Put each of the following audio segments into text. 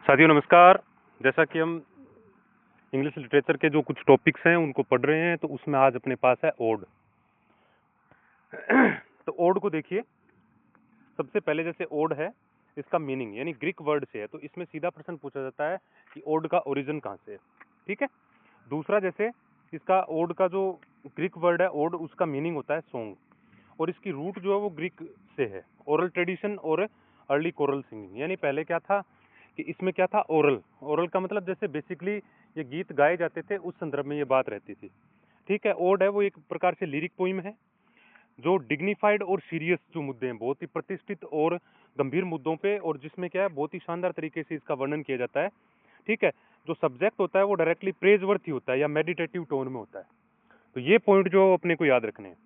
साथियों नमस्कार। जैसा कि हम इंग्लिश लिटरेचर के जो कुछ टॉपिक्स हैं उनको पढ़ रहे हैं, तो उसमें आज अपने पास है ओड। तो ओड को देखिए, सबसे पहले जैसे ओड है, इसका मीनिंग यानी ग्रीक वर्ड से है, तो इसमें सीधा प्रश्न पूछा जाता है कि ओड का ओरिजिन कहाँ से है। ठीक है। दूसरा, जैसे इसका ओड का जो ग्रीक वर्ड है ओड, उसका मीनिंग होता है सॉन्ग, और इसकी रूट जो है वो ग्रीक से है, ओरल ट्रेडिशन और अर्ली कोरल सिंगिंग। यानी पहले क्या था कि इसमें क्या था, ओरल। ओरल का मतलब जैसे बेसिकली ये गीत गाए जाते थे, उस संदर्भ में ये बात रहती थी। ठीक है। ओड है वो एक प्रकार से लिरिक पोइम है जो डिग्निफाइड और सीरियस जो मुद्दे हैं, बहुत ही प्रतिष्ठित और गंभीर मुद्दों पे, और जिसमें क्या है बहुत ही शानदार तरीके से इसका वर्णन किया जाता है। ठीक है। जो सब्जेक्ट होता है वो डायरेक्टली प्रेजवर्थी होता है या मेडिटेटिव टोन में होता है। तो ये पॉइंट जो अपने को याद रखने हैं।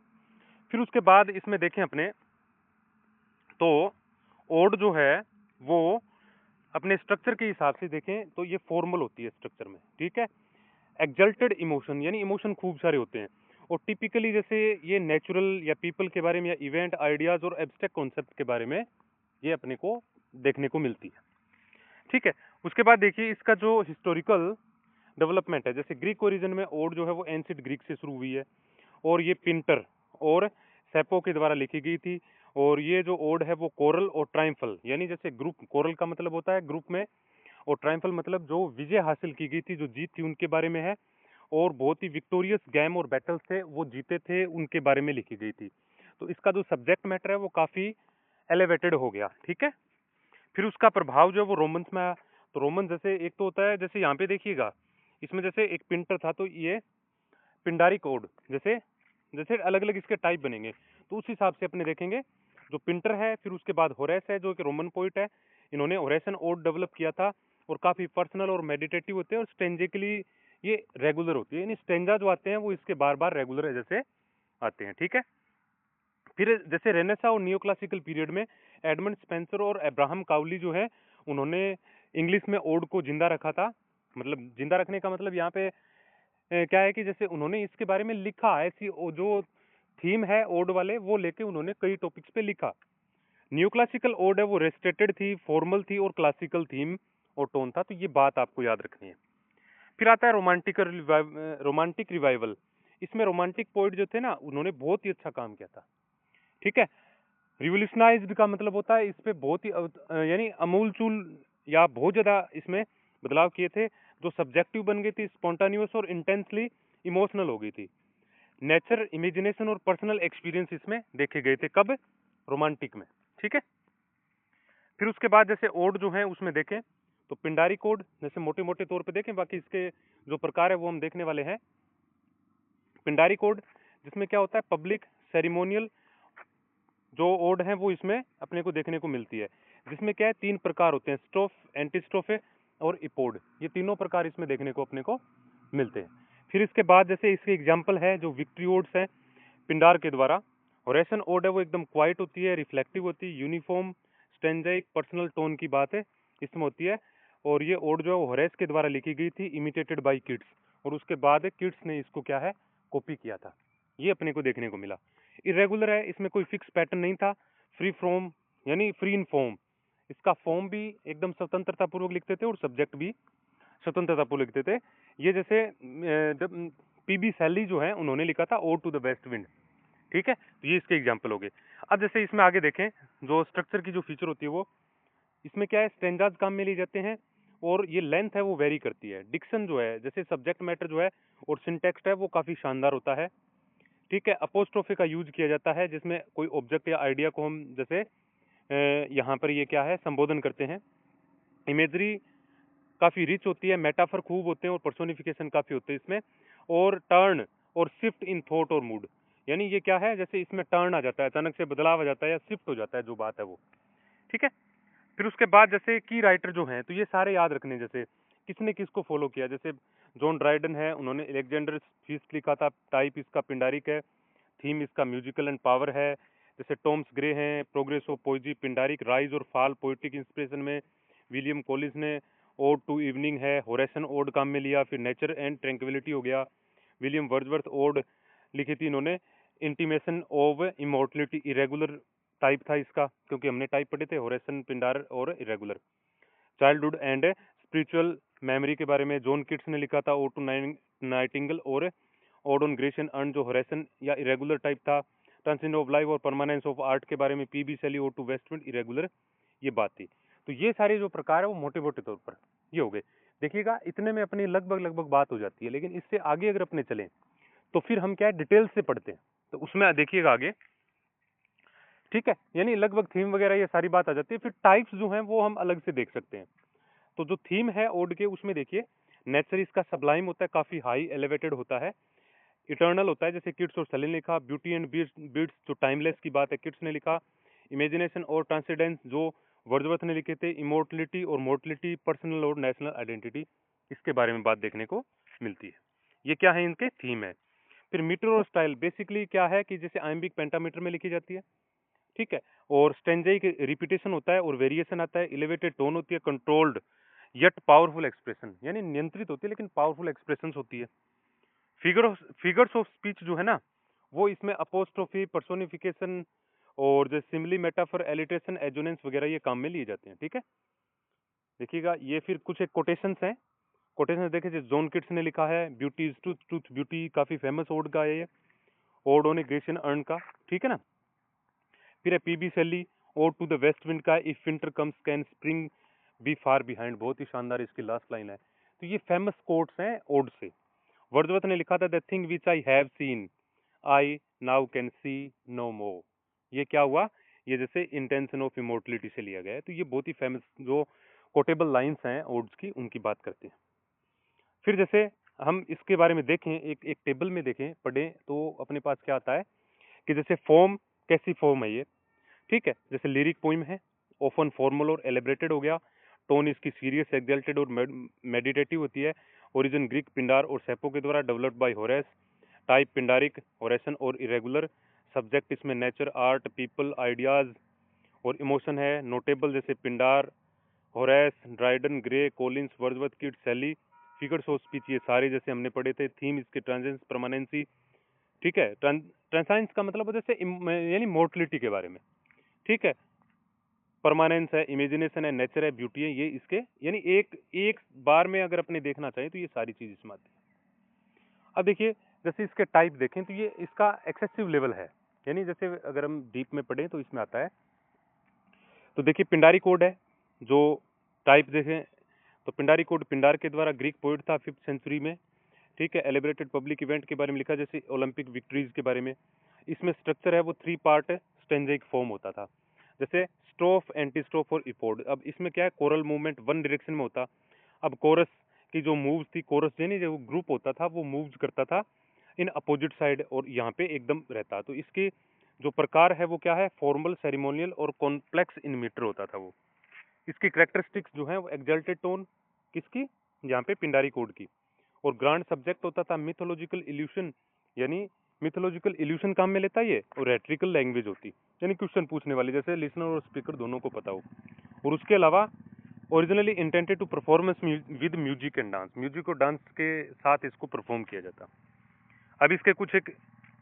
फिर उसके बाद इसमें देखें अपने, तो ओड जो है वो अपने स्ट्रक्चर के हिसाब से देखें तो ये फॉर्मल होती है स्ट्रक्चर में। ठीक है। एक्सल्टेड इमोशन यानी इमोशन खूब सारे होते हैं, और टिपिकली जैसे ये नेचुरल या पीपल के बारे में या इवेंट आइडियाज और एब्स्ट्रैक्ट कॉन्सेप्ट के बारे में ये अपने को देखने को मिलती है। ठीक है। उसके बाद देखिए इसका जो हिस्टोरिकल डेवलपमेंट है, जैसे ग्रीक ओरिजिन में ओड जो है वो एंशिएंट ग्रीक से शुरू हुई है, और ये पिंटर और सेपो के द्वारा लिखी गई थी। और ये जो ओड है वो कोरल और ट्रायम्फल, यानी जैसे ग्रुप, कोरल का मतलब होता है ग्रुप में, और ट्रायम्फल मतलब जो विजय हासिल की गई थी, जो जीत थी उनके बारे में है, और बहुत ही विक्टोरियस गेम और बैटल्स थे वो जीते थे उनके बारे में लिखी गई थी। तो इसका जो सब्जेक्ट मैटर है वो काफी एलिवेटेड हो गया। ठीक है। फिर उसका प्रभाव जो है वो रोमन्स में आया। तो रोमन जैसे एक तो होता है, जैसे यहाँ पे देखिएगा इसमें जैसे एक पिंटर था, तो ये पिंडारी कोड, जैसे जैसे अलग अलग इसके टाइप बनेंगे, तो उस हिसाब से अपने देखेंगे। जो पिंटर है, फिर उसके बाद होरेस है जो कि रोमन पोइट है, इन्होंने होरेसन ओड डेवलप किया था, और काफी पर्सनल और मेडिटेटिव होते हैं, और स्टेंजेकली ये रेगुलर होती है, यानी स्टेंजा जो आते हैं वो इसके बार बार रेगुलर जैसे आते हैं। ठीक है। फिर जैसे रेनेसा और नियो क्लासिकल पीरियड में एडमंड स्पेंसर और अब्राहम काउली जो है, उन्होंने इंग्लिश में ओड को जिंदा रखा था। मतलब जिंदा रखने का मतलब यहाँ पे क्या है कि जैसे उन्होंने इसके बारे में लिखा, ऐसी जो थीम है ओड वाले वो लेके उन्होंने कई टॉपिक्स पे लिखा। न्यू क्लासिकल ओड है वो रेस्ट्रिक्टेड थी, फॉर्मल थी, और क्लासिकल थीम और टोन था। तो ये बात आपको याद रखनी है। फिर आता है रोमांटिक रिवाइवल। इसमें रोमांटिक पोइट जो थे ना, उन्होंने बहुत ही अच्छा काम किया था। ठीक है। रिवोल्यूशनाइज्ड का मतलब होता है इस पे बहुत ही यानी अमूलचूल या बहुत ज्यादा इसमें बदलाव किए थे, जो सब्जेक्टिव बन गई थी, स्पॉन्टानियस और इंटेंसली इमोशनल हो गई थी। नेचर, इमेजिनेशन और पर्सनल एक्सपीरियंस इसमें देखे गए थे। कब? रोमांटिक में। ठीक है। फिर उसके बाद जैसे ओड जो है उसमें देखें तो पिंडारी कोड, जैसे मोटे मोटे तौर पे देखें, बाकी इसके जो प्रकार है वो हम देखने वाले हैं। पिंडारी कोड जिसमें क्या होता है, पब्लिक सेरिमोनियल जो ओड है वो इसमें अपने को देखने को मिलती है, जिसमें क्या है तीन प्रकार होते हैं, स्ट्रोफ, एंटीस्ट्रोफे और इपोड। ये तीनों प्रकार इसमें देखने को अपने को मिलते हैं। फिर इसके बाद जैसे इसके एग्जाम्पल है जो विक्ट्री ओड्स है पिंडार के द्वारा। होरेसन ओड है वो एकदम क्वाइट होती है, रिफ्लेक्टिव होती है, यूनिफॉर्म स्टेंजाइक पर्सनल टोन की बात है इसमें होती है। और ये ओड जो है वो होरेस के द्वारा लिखी गई थी, इमिटेटेड बाय किड्स, और उसके बाद किड्स ने इसको क्या है, कॉपी किया था। ये अपने को देखने को मिला। इरेगुलर है, इसमें कोई फिक्स पैटर्न नहीं था। फ्री फ्रॉम यानी फ्री इन फॉर्म, इसका फॉर्म भी एकदम स्वतंत्रता पूर्वक लिखते थे, और सब्जेक्ट भी स्वतंत्रता पूर्वक लिखते थे। ये जैसे जब पीबी सैली जो है उन्होंने लिखा था ode to the west wind. ठीक है। तो ये इसके एग्जाम्पल हो गए। अब जैसे इसमें आगे देखें, जो स्ट्रक्चर की जो फीचर होती है वो इसमें क्या है, स्टेंजाज काम में लिए जाते हैं, और ये लेंथ है वो वेरी करती है। डिक्शन जो है, जैसे सब्जेक्ट मैटर जो है और सिंटेक्स्ट है वो काफी शानदार होता है। ठीक है। अपोस्ट्रोफे का यूज किया जाता है, जिसमें कोई ऑब्जेक्ट या आइडिया को हम जैसे यहाँ पर ये क्या है, संबोधन करते हैं। इमेजरी काफी रिच होती है, मेटाफर खूब होते हैं, और पर्सोनिफिकेशन काफी होते हैं इसमें। और टर्न और शिफ्ट इन थॉट और मूड, यानी ये क्या है, जैसे इसमें टर्न आ जाता है, अचानक से बदलाव आ जाता है या शिफ्ट हो जाता है जो बात है वो। ठीक है। फिर उसके बाद जैसे की राइटर जो हैं, तो ये सारे याद रखने, जैसे किसने किसको फॉलो किया। जैसे जॉन ड्राइडन है, उन्होंने अलेक्जेंडर फीस्ट लिखा था, टाइप इसका पिंडारिक है, थीम इसका म्यूजिकल एंड पावर है। जैसे टॉम्स ग्रे हैं, प्रोग्रेस ऑफ पोइजी पिंडारिक, राइज और फॉल पोइटिक इंस्पिरेशन में। विलियम कॉलिंस ने ओड टू इवनिंग है, होरेसन ओड काम में लिया। फिर नेचर एंड ट्रैंक्विलिटी हो गया। विलियम वर्ड्सवर्थ ओड लिखी थी इन्होंने, intimation of immortality, irregular type था इसका, क्योंकि हमने टाइप पढ़े थे, होरेसन, पिंडार और irregular. Childhood and spiritual memory के बारे में जॉन किट्स ने लिखा था ओड टू नाइटिंगेल, और ओड ऑन ग्रेशियन अर्न जो होरेसन या इरेगुलर टाइप था। ट्रांसेंडेंस ऑफ लाइफ और परमानेंस ऑफ आर्ट के बारे में PB Shelley ode to west wind irregular, ये बात थी। तो ये सारे जो प्रकार है वो मोटे मोटे तौर पर ये हो गए। देखिएगा इतने में अपनी लगभग बात हो जाती है, लेकिन इससे आगे अगर अपने चलें तो फिर हम क्या है डिटेल से पढ़ते हैं, तो उसमें देखिएगा आगे, ठीक है, यानी लगभग थीम वगैरह ये सारी बात आ जाती है। फिर टाइप्स जो हैं वो हम अलग से देख सकते हैं। तो जो थीम है ओड के, उसमें देखिए नेचर इसका सबलाइम होता है, काफी हाई एलिवेटेड होता है। इटर्नल होता है, जैसे किट्स और सलीन लिखा। ब्यूटी एंड बीट्स जो टाइमलेस की बात है, किट्स ने लिखा। इमेजिनेशन और ट्रांसेंडेंस जो वर्ड्सवर्थ ने लिखे थे। इमोर्टलिटी और मोर्टलिटी, पर्सनल और नेशनल आइडेंटिटी, इसके बारे में बात देखने को मिलती है। ये क्या है, इनके थीम है। फिर मीटर और स्टाइल बेसिकली क्या है कि जैसे आयम्बिक पेंटामीटर में लिखी जाती है, ठीक है, और स्टेंजाइक रिपीटेशन होता है और वेरिएशन आता है। इलेवेटेड टोन होती है, कंट्रोल्ड यट पावरफुल एक्सप्रेशन, यानी नियंत्रित होती है लेकिन पावरफुल एक्सप्रेशन होती है। फिगर्स ऑफ स्पीच जो है ना, वो इसमें अपोस्ट्रोफी, पर्सोनिफिकेशन और जो सिमिली, मेटाफर, एलिट्रेशन, एजोनेंस वगैरह ये काम में लिए जाते हैं, ठीक है। देखिएगा ये फिर कुछ एक कोटेशंस हैं। कोटेशंस देखे जो जॉन किट्स ने लिखा है, beauty is truth, truth beauty, काफी फेमस ओड का है ये, ode on a Grecian urn का, ठीक है ना। फिर है PB Shelley, ode to the west wind का, if winter comes can spring be far behind, बहुत ही शानदार इसकी लास्ट लाइन है। तो ये फेमस कोट्स हैं ओड से। वर्ड्सवर्थ ने लिखा था the thing which I have seen I now can C no मोर, ये क्या हुआ, ये जैसे इंटेंशन ऑफ इमोर्टलिटी से लिया गया है। तो ये बहुत ही फेमस जो कोटेबल लाइंस हैं ओड्स की, उनकी बात करते हैं। फिर जैसे हम इसके बारे में देखें, एक एक टेबल में देखें, पढ़ें, तो अपने पास क्या आता है कि जैसे फॉर्म, कैसी फॉर्म है ये, ठीक है। जैसे लिरिक पोइम है, ऑफन फॉर्मल और एलिब्रेटेड हो गया। टोन इसकी सीरियस, एक्सल्टेड और मेडिटेटिव होती है। ओरिजिन ग्रीक, पिंडार और सेपो के द्वारा, developed by Horace. Type Pindaric, Horatian और इरेगुलर। सब्जेक्ट इसमें नेचर, आर्ट, पीपल, आइडियाज और इमोशन है। नोटेबल जैसे Pindar, Horace, Dryden, Gray, Collins, Wordsworth, Keats, Shelley. Figures of speech ये सारे जैसे हमने पढ़े थे। थीम इसके ट्रांजेंस, परमानेंसी, ठीक है। ट्रांसाइंस का मतलब जैसे यानी मोर्टलिटी के बारे में, ठीक है। परमानेंस है, इमेजिनेशन है, नेचर है, ब्यूटी है, ये इसके यानी एक एक बार में अगर अपने देखना चाहिए तो ये सारी चीज इसमें आती है। अब देखिए जैसे इसके टाइप देखें तो ये इसका एक्सेसिव लेवल है, यानी जैसे अगर हम डीप में पढ़ें तो इसमें आता है। तो देखिए पिंडारी कोड है, जो टाइप देखें तो पिंडारी कोड पिंडार के द्वारा, ग्रीक पोइट था 5th सेंचुरी में, ठीक है। एलिब्रेटेड पब्लिक इवेंट के बारे में लिखा, जैसे ओलंपिक विक्ट्रीज के बारे में। इसमें स्ट्रक्चर है वो 3 पार्ट स्टेंजाइक फॉर्म होता था, जैसे स्ट्रोफ, एंटी स्ट्रोफ और इपोड। अब इसमें क्या है, कोरल मूवमेंट वन डायरेक्शन में होता। अब कोरस की जो मूव्स थी, कोरस यानी जो ग्रुप होता था वो मूव्स करता था इन अपोजिट साइड, और यहाँ पे एकदम रहता। तो इसके जो प्रकार है वो क्या है, फॉर्मल, सेरिमोनियल और कॉम्प्लेक्स इन मीटर होता था वो। इसकी कैरेक्टरिस्टिक्स जो है वो एक्सल्टेड टोन, किसकी, यहाँ पे पिंडारी कोड की। और ग्रांड सब्जेक्ट होता था मिथोलॉजिकल इल्यूशन, यानी मिथोलॉजिकल इल्यूशन काम में लेता है ये। और रेट्रिकल लैंग्वेज होती, यानी क्वेश्चन पूछने वाली, जैसे लिसनर और स्पीकर दोनों को पता हो। और उसके अलावा originally intended to performance with music and dance, music और डांस के साथ इसको परफॉर्म किया जाता। अब इसके कुछ एक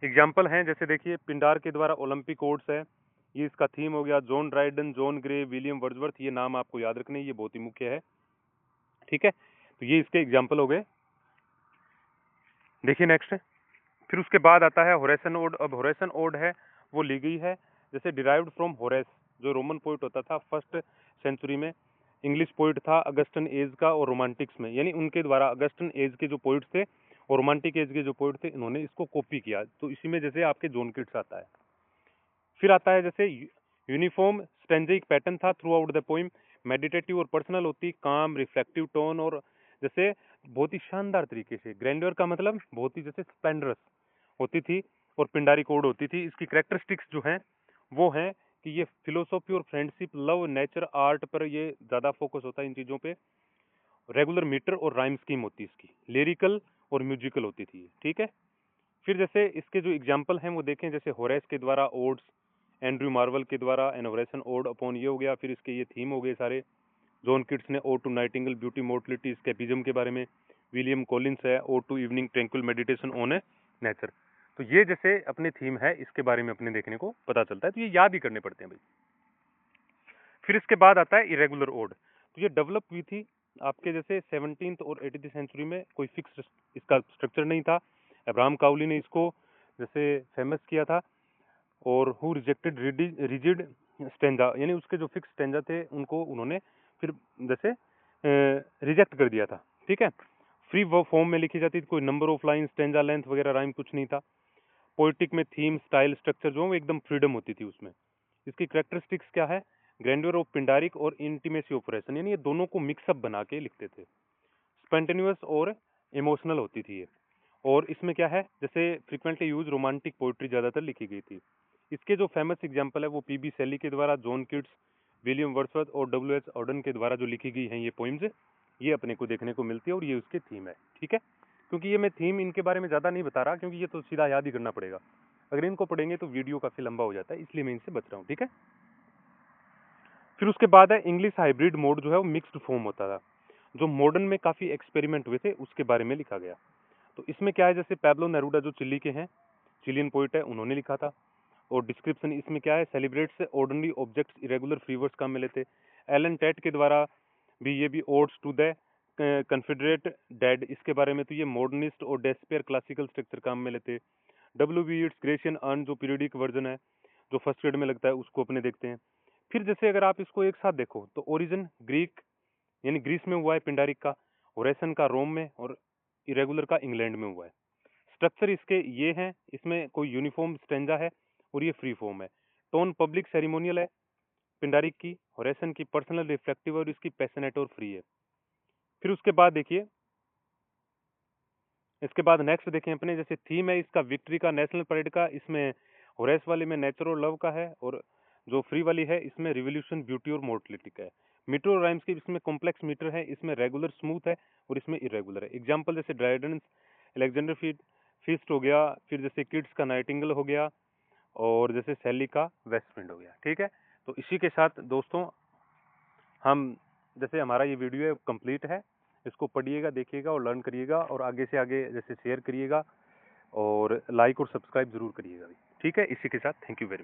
एग्जाम्पल हैं, जैसे देखिए पिंडार के द्वारा ओलंपिक ओड्स है, ये इसका थीम हो गया। John Dryden, John grey, William Wordsworth, ये नाम आपको याद रखने, ये बहुत ही मुख्य है, ठीक है। तो ये इसके एग्जाम्पल हो गए। देखिए नेक्स्ट है, फिर उसके बाद आता है होरेसन ओड। अब होरेसन ओड है वो ली गई है जैसे डिराइव्ड फ्रॉम होरेस, जो रोमन पोइट होता था 1st सेंचुरी में। इंग्लिश पोइट था अगस्टन एज का, और रोमांटिक्स में, यानी उनके द्वारा अगस्टन एज के जो पोइट्स थे और रोमांटिक एज के जो पोइट थे, इन्होंने इसको कॉपी किया। तो इसी में जैसे आपके जॉन किट्स आता है। फिर आता है जैसे यूनिफॉर्म स्टेंजाइक पैटर्न था through out the poem. Meditative और पर्सनल होती, काम, रिफ्लेक्टिव टोन, और जैसे बहुत ही शानदार तरीके से। ग्रैंडियर का मतलब बहुत ही जैसे स्प्लेंडरस होती थी। और पिंडारी कोड होती थी। इसकी कैरेक्टरिस्टिक्स जो हैं वो हैं कि ये फिलोसॉफी और फ्रेंडशिप, लव, नेचर, आर्ट पर ये ज्यादा फोकस होता है, इन चीजों पे। रेगुलर मीटर और राइम स्कीम होती है इसकी। लिरिकल और म्यूजिकल होती थी, ठीक है। फिर जैसे इसके जो एग्जाम्पल हैं वो देखें, जैसे होरेस के द्वारा ओड्स, एंड्रयू मार्वल के द्वारा एनोरेशन ओड अपॉन, ये हो गया। फिर इसके ये थीम हो गए सारे। जॉन किट्स ने ode to nightingale, beauty, mortality, escapism के बारे में। विलियम कॉलिंस है ode to evening, tranquil meditation on a nature. तो ये जैसे अपने थीम है, इसके बारे में अपने देखने को पता चलता है। तो ये याद ही करने पड़ते हैं भाई। फिर इसके बाद आता है इरेगुलर ओड। तो ये डेवलप हुई थी आपके जैसे 17th और 18th सेंचुरी में। कोई फिक्स इसका स्ट्रक्चर नहीं था। अब्राहम काउली ने इसको जैसे फेमस किया था। और हु रिजेक्टेड रिजिड स्टेंजा, यानी उसके जो फिक्स स्टेंजा थे उनको उन्होंने फिर जैसे रिजेक्ट कर दिया था। ठीक है, फ्री वो फॉर्म में लिखी जाती थी, कोई number of line, stanza length वगैरह राइम कुछ नहीं था। पोइटिक में थीम, स्टाइल, स्ट्रक्चर जो है एकदम फ्रीडम होती थी उसमें। इसकी करेक्टरिस्टिक्स क्या है? ग्रैंडर ऑफ पिंडारिक और इंटीमेसी ऑफ रेसन, यानी ये दोनों को मिक्सअप बना के लिखते थे। स्पॉन्टेनियस और इमोशनल होती थी ये। और इसमें क्या है, जैसे फ्रीक्वेंटली यूज रोमांटिक पोइट्री ज्यादातर लिखी गई थी। इसके जो फेमस एग्जाम्पल है वो पीबी शैली के द्वारा, जॉन किट्स, विलियम वर्ड्सवर्थ और डब्ल्यू.एच. ऑर्डन के द्वारा जो लिखी गई हैं ये पोइम्स, ये अपने को देखने को मिलती है और ये उसके थीम है। ठीक है, क्योंकि ये मैं थीम इनके बारे में ज़्यादा नहीं बता रहा, क्योंकि ये तो सीधा याद ही करना पड़ेगा। अगर इनको पढ़ेंगे तो वीडियो काफ़ी लंबा हो जाता है, इसलिए मैं इनसे बच रहा हूँ। ठीक है, फिर उसके बाद है इंग्लिश हाइब्रिड मोड, जो है वो मिक्स्ड फॉर्म होता था, जो मॉडर्न में काफ़ी एक्सपेरिमेंट हुए थे उसके बारे में लिखा गया। तो इसमें क्या है, जैसे पैब्लो नेरूडा जो चिली के हैं, चिलियन पोइट है, उन्होंने लिखा था। और डिस्क्रिप्शन इसमें क्या है, सेलिब्रेट्स ऑर्डिनरी ऑब्जेक्ट्स, इरेगुलर फ्रीवर्ड्स काम में लेते। एलन टेट के द्वारा भी ये भी odes to the confederate dead, इसके बारे में तो ये मॉडर्निस्ट और डेस्पेयर क्लासिकल स्ट्रक्चर काम में लेते। W B Yeats Grecian urn जो पीरियडिक वर्जन है, जो फर्स्ट ग्रेड में लगता है, उसको अपने देखते हैं। फिर जैसे अगर आप इसको एक साथ देखो तो ओरिजिन ग्रीक यानी ग्रीस में हुआ है पिंडारिक का, ओरेसन का रोम में, और इरेगुलर का इंग्लैंड में हुआ है। स्ट्रक्चर इसके ये हैं, इसमें कोई यूनिफॉर्म स्टेंजा है और ये फ्री फॉर्म है। टोन पब्लिक सेरिमोनियल है पिंडारिक की, होरेसन की पर्सनल रिफ्लेक्टिव, और इसकी पैशनेट और फ्री है। फिर उसके बाद देखिए, इसके बाद नेक्स्ट देखें अपने, जैसे थीम है इसका विक्ट्री का, नेशनल परेड का, इसमें होरेस वाली में नेचर और लव का है, और जो फ्री वाली है इसमें रिवोल्यूशन, ब्यूटी और मोर्टलिटी का है। मीटर और राइम्स की इसमें कॉम्प्लेक्स मीटर है, इसमें रेगुलर स्मूथ है और इसमें इरेगुलर है। एग्जाम्पल जैसे ड्राइडेंस अलेक्जेंडर फीस्ट हो गया, फिर जैसे किड्स का नाइटिंगल हो गया, और जैसे सैली का वेस्ट विंड हो गया। ठीक है, तो इसी के साथ दोस्तों हम जैसे हमारा ये वीडियो है कंप्लीट है। इसको पढ़िएगा, देखिएगा और लर्न करिएगा, और आगे से आगे जैसे शेयर करिएगा और लाइक और सब्सक्राइब जरूर करिएगा। ठीक है, इसी के साथ थैंक यू वेरी मच।